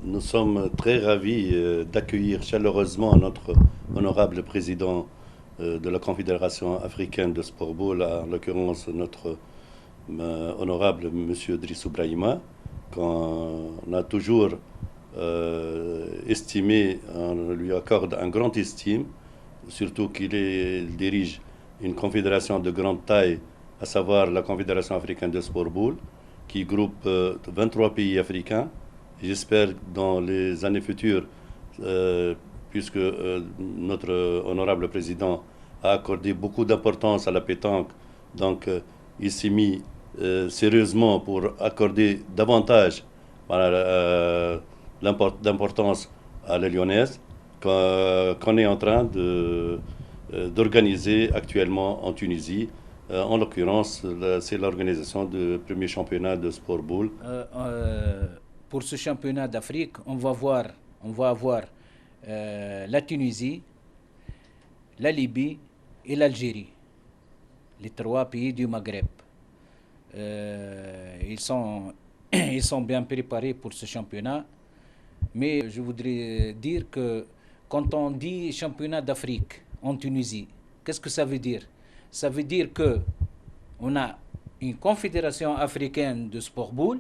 Nous sommes très ravis d'accueillir chaleureusement notre honorable président de la Confédération africaine de sport ball, en l'occurrence notre honorable monsieur Drissou Brahima, qu'on a toujours estimé, on lui accorde un grand estime, surtout qu'il dirige une confédération de grande taille, à savoir la Confédération africaine de sport ball, qui groupe 23 pays africains. J'espère dans les années futures, puisque notre honorable président a accordé beaucoup d'importance à la pétanque, donc il s'est mis sérieusement pour accorder davantage d'importance à la lyonnaise qu'on est en train d'organiser actuellement en Tunisie. En l'occurrence, c'est l'organisation du premier championnat de sport ball. Pour ce championnat d'Afrique, on va avoir la Tunisie, la Libye et l'Algérie, les trois pays du Maghreb. Ils sont bien préparés pour ce championnat, mais je voudrais dire que quand on dit championnat d'Afrique en Tunisie, qu'est-ce que ça veut dire? Ça veut dire qu'on a une confédération africaine de sport boule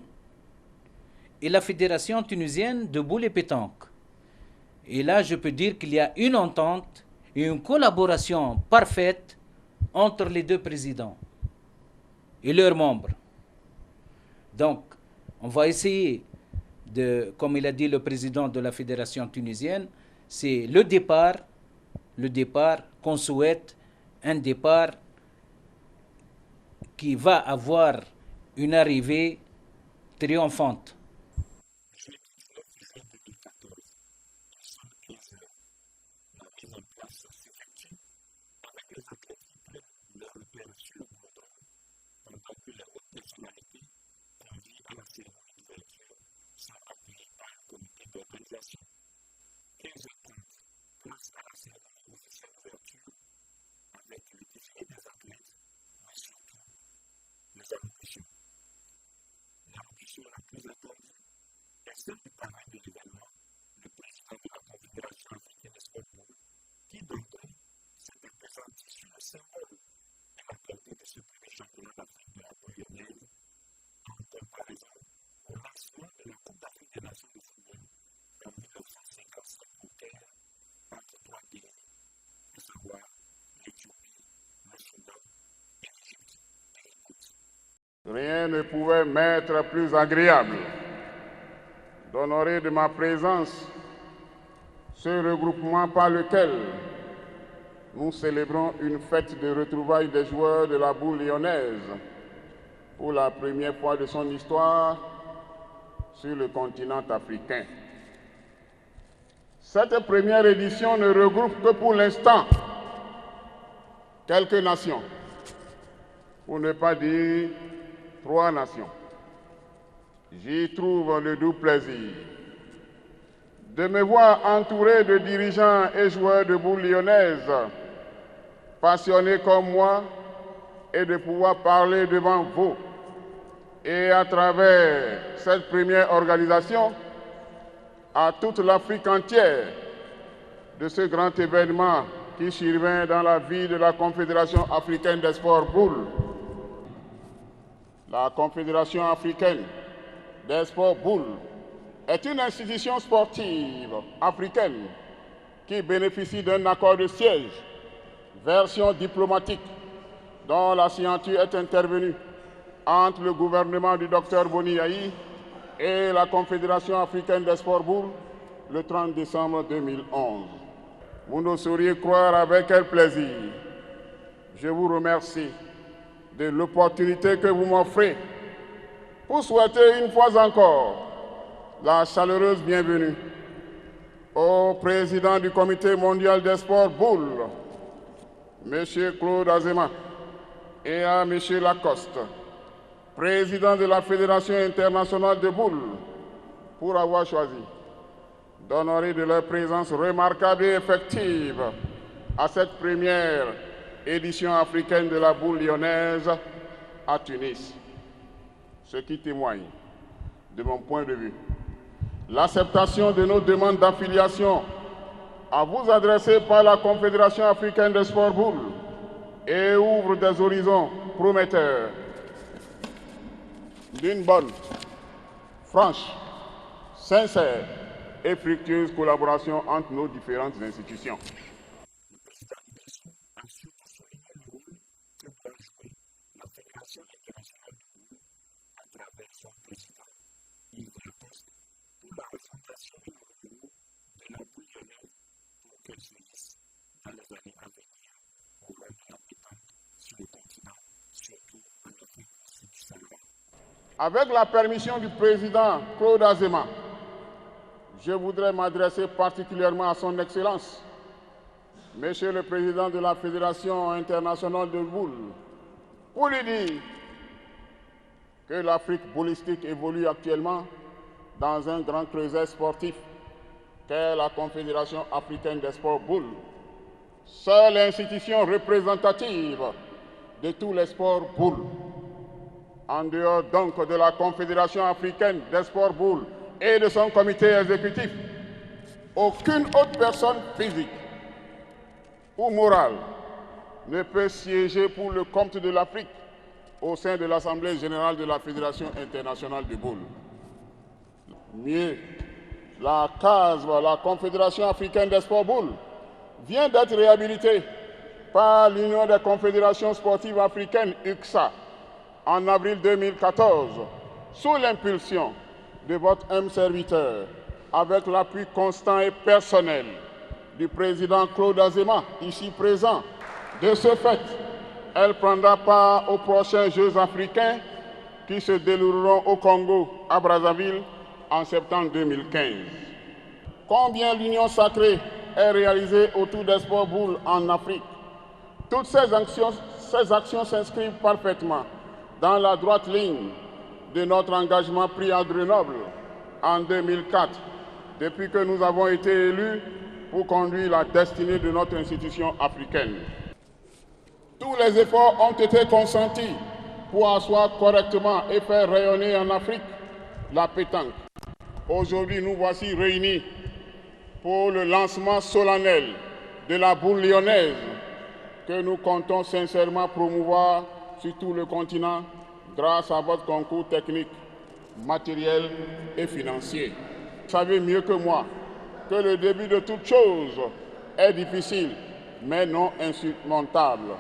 et la fédération tunisienne de boule et pétanque. Et là, je peux dire qu'il y a une entente et une collaboration parfaite entre les deux présidents et leurs membres. Donc, on va essayer comme il a dit le président de la fédération tunisienne, c'est le départ qu'on souhaite, un départ qui va avoir une arrivée triomphante. Rien ne pouvait m'être plus agréable d'honorer de ma présence ce regroupement par lequel nous célébrons une fête de retrouvailles des joueurs de la boule lyonnaise pour la première fois de son histoire sur le continent africain. Cette première édition ne regroupe que pour l'instant quelques nations, pour ne pas dire 3 nations. J'y trouve le doux plaisir de me voir entouré de dirigeants et joueurs de boule lyonnaise, passionnés comme moi, et de pouvoir parler devant vous. Et à travers cette première organisation, à toute l'Afrique entière, de ce grand événement qui survient dans la vie de la Confédération africaine des sports boules. La Confédération africaine des sports boules est une institution sportive africaine qui bénéficie d'un accord de siège, version diplomatique, dont la signature est intervenue entre le gouvernement du Dr Boni Yahi et la Confédération africaine des sports boules le 30 décembre 2011. Vous ne sauriez croire avec quel plaisir je vous remercie de l'opportunité que vous m'offrez pour souhaiter une fois encore la chaleureuse bienvenue au président du Comité mondial des sports boules, M. Claude Azema, et à M. Lacoste, président de la Fédération internationale de boules, pour avoir choisi d'honorer de leur présence remarquable et effective à cette première édition africaine de la boule lyonnaise à Tunis. Ce qui témoigne, de mon point de vue, l'acceptation de nos demandes d'affiliation à vous adresser par la Confédération africaine de sport boule et ouvre des horizons prometteurs d'une bonne, franche, sincère et fructueuse collaboration entre nos différentes institutions. Avec la permission du président Claude Azéma, je voudrais m'adresser particulièrement à son Excellence, Monsieur le Président de la Fédération internationale de boule, pour lui dire que l'Afrique boulistique évolue actuellement dans un grand creuset sportif qu'est la Confédération africaine des sports boules, seule institution représentative de tous les sports boules. En dehors donc de la Confédération africaine des sports boules et de son comité exécutif, aucune autre personne physique ou morale ne peut siéger pour le compte de l'Afrique au sein de l'Assemblée générale de la Fédération internationale de boule. Mieux, la CASB, la Confédération africaine des sports boules, vient d'être réhabilitée par l'Union des confédérations sportives africaines, UCSA, en avril 2014, sous l'impulsion de votre humble serviteur, avec l'appui constant et personnel du président Claude Azéma, ici présent. De ce fait, elle prendra part aux prochains Jeux africains qui se dérouleront au Congo, à Brazzaville, en septembre 2015. Combien l'Union sacrée est réalisée autour des sports boules en Afrique. Toutes ces actions s'inscrivent parfaitement dans la droite ligne de notre engagement pris à Grenoble en 2004, depuis que nous avons été élus pour conduire la destinée de notre institution africaine. Tous les efforts ont été consentis pour asseoir correctement et faire rayonner en Afrique la pétanque. Aujourd'hui, nous voici réunis pour le lancement solennel de la boule lyonnaise que nous comptons sincèrement promouvoir sur tout le continent grâce à votre concours technique, matériel et financier. Vous savez mieux que moi que le début de toute chose est difficile, mais non insurmontable.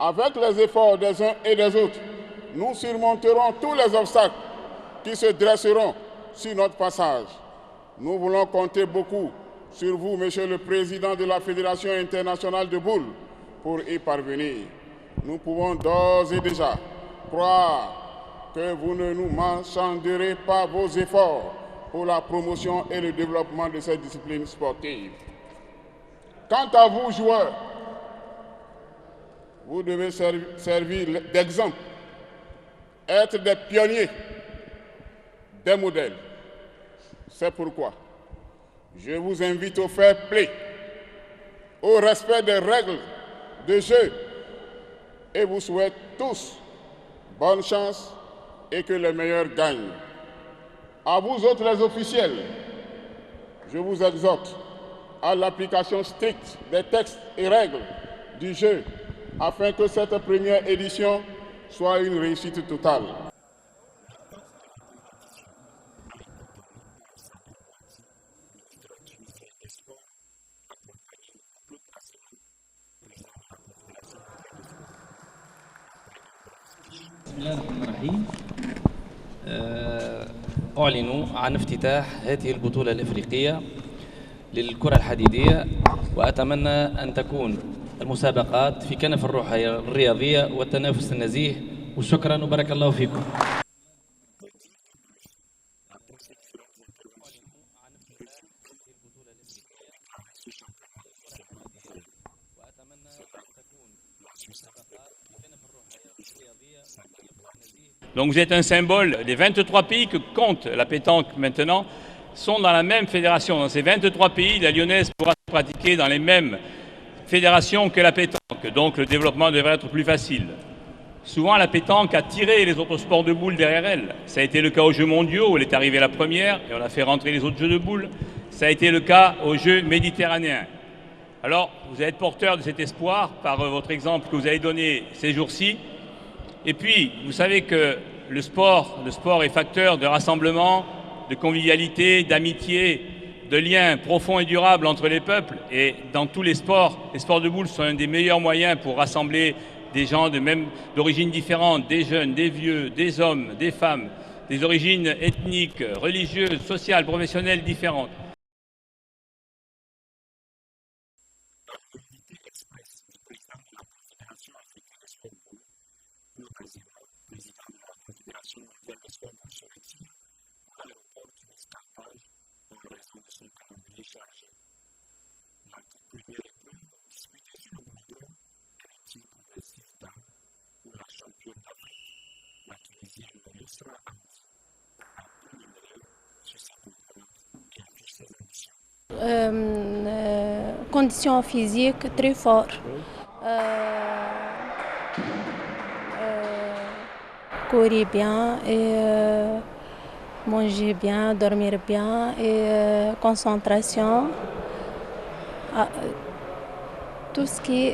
Avec les efforts des uns et des autres, nous surmonterons tous les obstacles qui se dresseront sur notre passage. Nous voulons compter beaucoup sur vous, Monsieur le Président de la Fédération internationale de boule, pour y parvenir. Nous pouvons d'ores et déjà croire que vous ne nous marchanderez pas vos efforts pour la promotion et le développement de cette discipline sportive. Quant à vous, joueurs, vous devez servir d'exemple, être des pionniers, des modèles. C'est pourquoi je vous invite au fair play, au respect des règles de jeu et vous souhaite tous bonne chance et que les meilleurs gagnent. À vous autres les officiels, je vous exhorte à l'application stricte des textes et règles du jeu afin que cette première édition soit une réussite totale. بسم الله الرحمن الرحيم. أعلن عن افتتاح هذه البطولة الإفريقية للكرة الحديدية، وأتمنى أن تكون المسابقات في كنف الروح الرياضية والتنافس النزيه، وشكرا وبارك الله فيكم. Donc vous êtes un symbole. Les 23 pays que compte la pétanque maintenant sont dans la même fédération. Dans ces 23 pays, la lyonnaise pourra se pratiquer dans les mêmes fédérations que la pétanque. Donc le développement devrait être plus facile. Souvent, la pétanque a tiré les autres sports de boules derrière elle. Ça a été le cas aux Jeux mondiaux, où elle est arrivée la première, et on a fait rentrer les autres jeux de boules. Ça a été le cas aux Jeux méditerranéens. Alors, vous allez être porteur de cet espoir par votre exemple que vous avez donné ces jours-ci. Et puis, vous savez que le sport est facteur de rassemblement, de convivialité, d'amitié, de liens profonds et durables entre les peuples. Et dans tous les sports de boules sont un des meilleurs moyens pour rassembler des gens d'origines différentes, des jeunes, des vieux, des hommes, des femmes, des origines ethniques, religieuses, sociales, professionnelles différentes. Conditions physiques très fortes. Courir bien et manger bien, dormir bien et concentration. Tout ce qui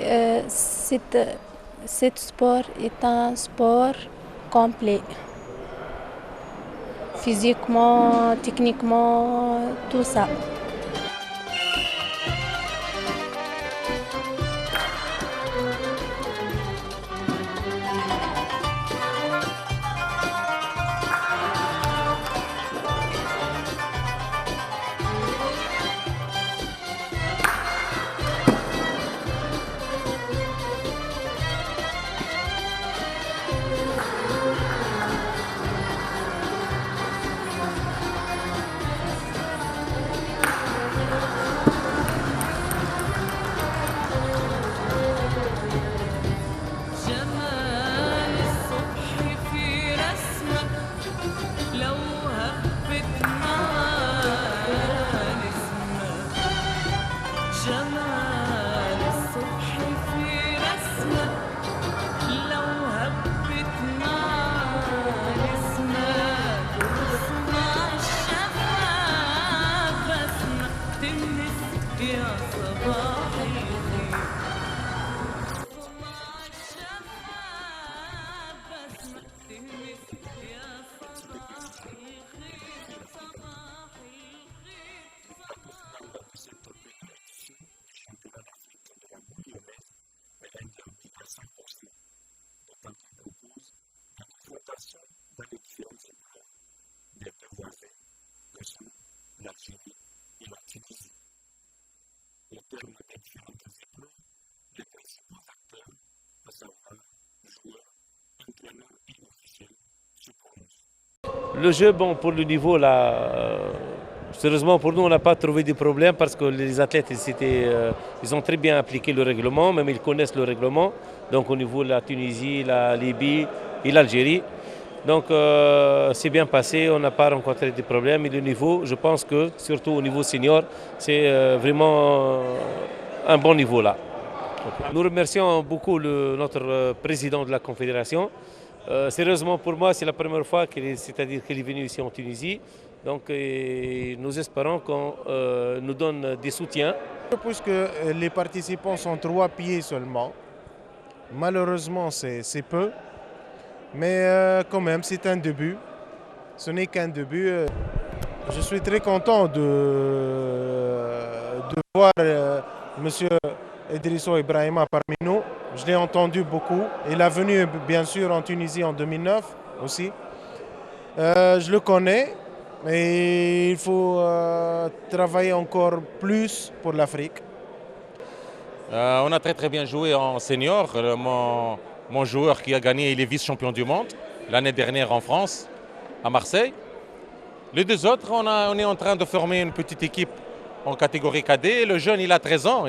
cet sport est un sport complet. Physiquement, techniquement, tout ça. Le jeu, bon, pour le niveau, là, sérieusement pour nous, on n'a pas trouvé de problème parce que les athlètes, ils ont très bien appliqué le règlement, même ils connaissent le règlement. Donc au niveau de la Tunisie, la Libye et l'Algérie. Donc c'est bien passé, on n'a pas rencontré de problèmes. Et le niveau, je pense que surtout au niveau senior, c'est vraiment un bon niveau là. Nous remercions beaucoup notre président de la Confédération. Sérieusement pour moi, c'est la première fois qu'il est venu ici en Tunisie. Donc nous espérons qu'on nous donne des soutiens. Puisque les participants sont 3 pieds seulement, malheureusement c'est peu, mais quand même c'est un début. Ce n'est qu'un début. Je suis très content de voir Monsieur Idrisso Ibrahima parmi nous. Je l'ai entendu beaucoup. Il est venu bien sûr en Tunisie en 2009 aussi. Je le connais, mais il faut travailler encore plus pour l'Afrique. On a très bien joué en senior. Mon joueur qui a gagné, il est vice-champion du monde l'année dernière en France, à Marseille. Les deux autres, on est en train de former une petite équipe en catégorie cadet. Le jeune, il a 13 ans.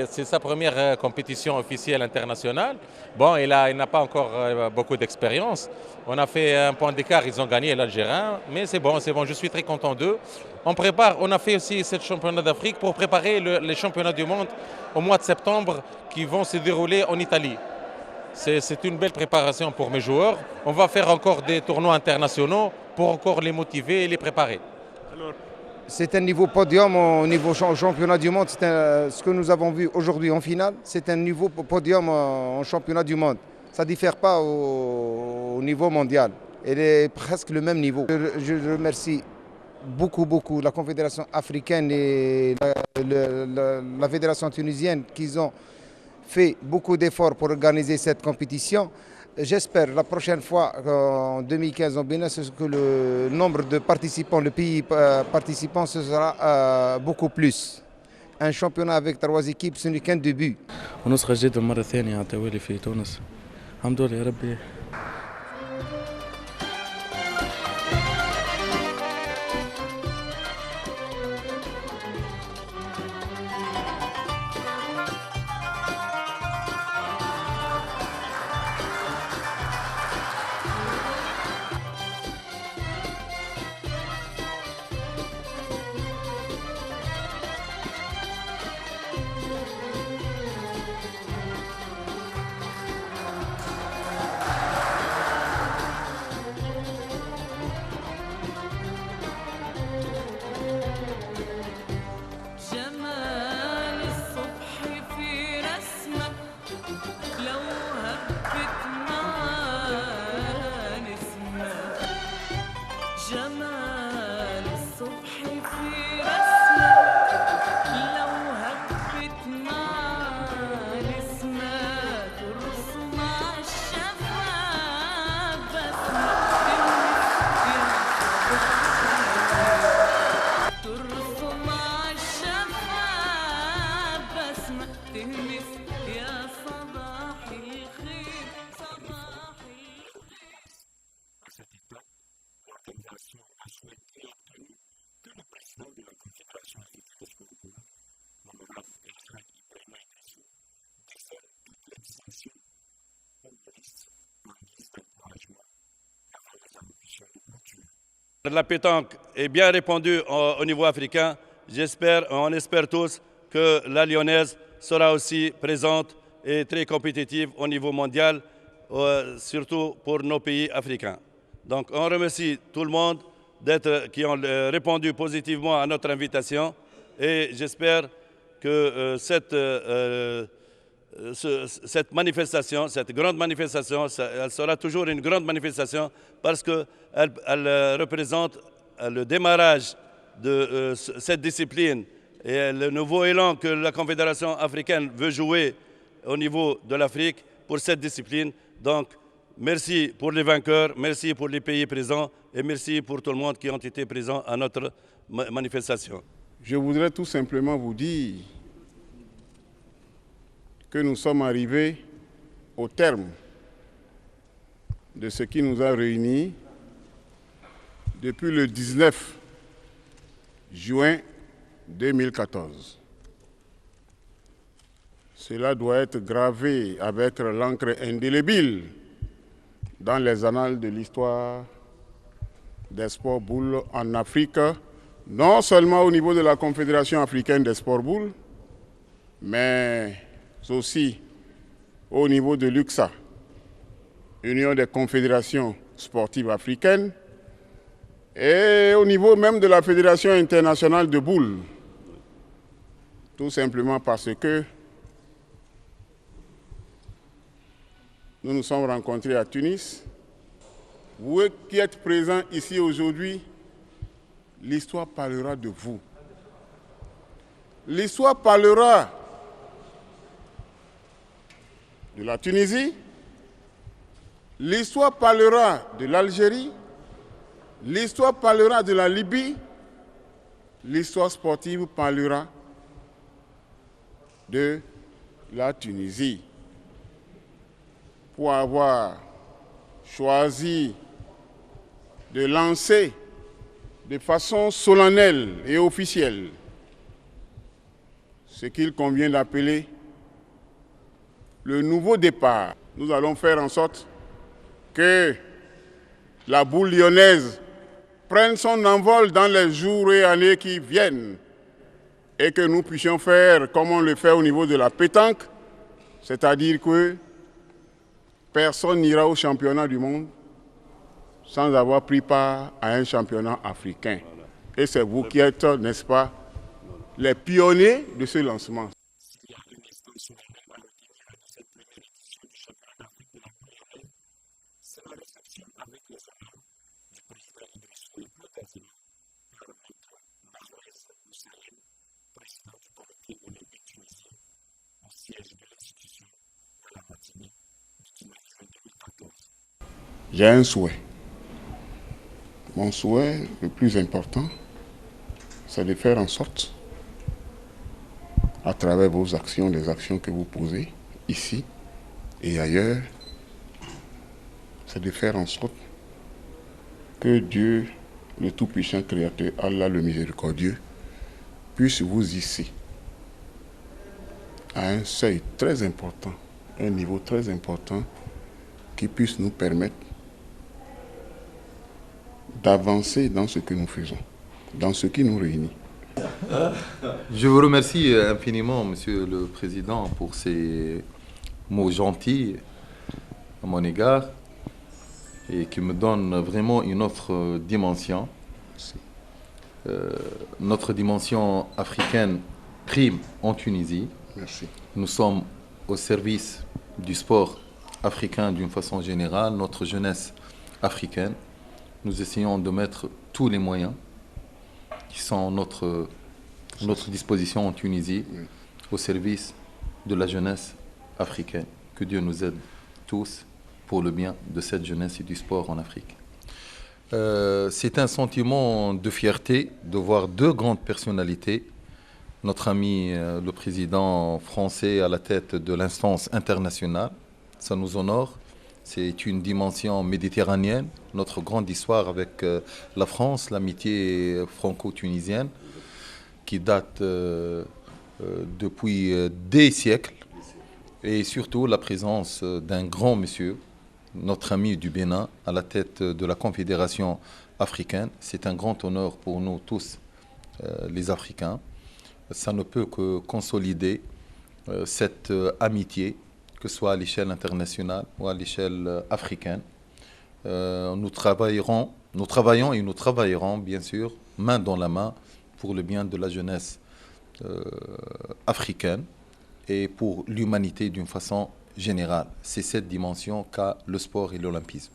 C'est sa première compétition officielle internationale. Bon, il n'a pas encore beaucoup d'expérience. On a fait un point d'écart, ils ont gagné l'Algérien. Mais c'est bon, je suis très content d'eux. On a fait aussi ce championnat d'Afrique pour préparer les championnats du monde au mois de septembre qui vont se dérouler en Italie. c'est une belle préparation pour mes joueurs. On va faire encore des tournois internationaux pour encore les motiver et les préparer. C'est un niveau podium au niveau championnat du monde. Ce que nous avons vu aujourd'hui en finale, c'est un niveau podium en championnat du monde. Ça ne diffère pas au niveau mondial. Il est presque le même niveau. Je remercie beaucoup la Confédération africaine et la Fédération tunisienne qui ont fait beaucoup d'efforts pour organiser cette compétition. J'espère la prochaine fois, en 2015 en Bénin, que le nombre de participants, le pays participant, ce sera beaucoup plus. Un championnat avec 3 équipes, ce n'est qu'un début. ونسخة جديدة مرة ثانية على التوالي في تونس. الحمد لله يا ربي. La pétanque est bien répandue au niveau africain. On espère tous que la lyonnaise sera aussi présente et très compétitive au niveau mondial, surtout pour nos pays africains. Donc on remercie tout le monde qui ont répondu positivement à notre invitation et j'espère que cette manifestation, cette grande manifestation, elle sera toujours une grande manifestation parce qu'elle représente le démarrage de cette discipline et le nouveau élan que la Confédération africaine veut jouer au niveau de l'Afrique pour cette discipline. Donc, merci pour les vainqueurs, merci pour les pays présents et merci pour tout le monde qui ont été présents à notre manifestation. Je voudrais tout simplement vous dire que nous sommes arrivés au terme de ce qui nous a réunis depuis le 19 juin 2014. Cela doit être gravé avec l'encre indélébile dans les annales de l'histoire des sports boules en Afrique, non seulement au niveau de la Confédération africaine des sports boules, mais aussi au niveau de l'UCSA, Union des confédérations sportives africaines, et au niveau même de la Fédération internationale de boules. Tout simplement parce que nous nous sommes rencontrés à Tunis. Vous qui êtes présents ici aujourd'hui, l'histoire parlera de vous. L'histoire parlera de la Tunisie, l'histoire parlera de l'Algérie, l'histoire parlera de la Libye, l'histoire sportive parlera de la Tunisie. Pour avoir choisi de lancer de façon solennelle et officielle ce qu'il convient d'appeler le nouveau départ. Nous allons faire en sorte que la boule lyonnaise prenne son envol dans les jours et années qui viennent et que nous puissions faire comme on le fait au niveau de la pétanque, c'est-à-dire que Personne n'ira au championnat du monde sans avoir pris part à un championnat africain. Et c'est vous qui êtes, n'est-ce pas, les pionniers de ce lancement. J'ai un souhait. Mon souhait le plus important, c'est de faire en sorte, à travers vos actions, les actions que vous posez ici et ailleurs, c'est de faire en sorte que Dieu, le Tout-Puissant Créateur, Allah le Miséricordieux, puisse vous hisser à un seuil très important, un niveau très important, qui puisse nous permettre d'avancer dans ce que nous faisons, dans ce qui nous réunit. Je vous remercie infiniment, Monsieur le Président, pour ces mots gentils à mon égard et qui me donnent vraiment une autre dimension. Notre dimension africaine prime en Tunisie. Merci. Nous sommes au service du sport africain d'une façon générale, notre jeunesse africaine. Nous essayons de mettre tous les moyens qui sont à notre disposition en Tunisie au service de la jeunesse africaine. Que Dieu nous aide tous pour le bien de cette jeunesse et du sport en Afrique. C'est un sentiment de fierté de voir deux grandes personnalités, notre ami le président français à la tête de l'instance internationale, ça nous honore. C'est une dimension méditerranéenne, notre grande histoire avec la France, l'amitié franco-tunisienne, qui date depuis des siècles, et surtout la présence d'un grand monsieur, notre ami du Bénin, à la tête de la Confédération africaine. C'est un grand honneur pour nous tous, les Africains. Ça ne peut que consolider cette amitié, que ce soit à l'échelle internationale ou à l'échelle africaine. Nous travaillons et nous travaillerons, bien sûr, main dans la main, pour le bien de la jeunesse africaine et pour l'humanité d'une façon générale. C'est cette dimension qu'a le sport et l'olympisme.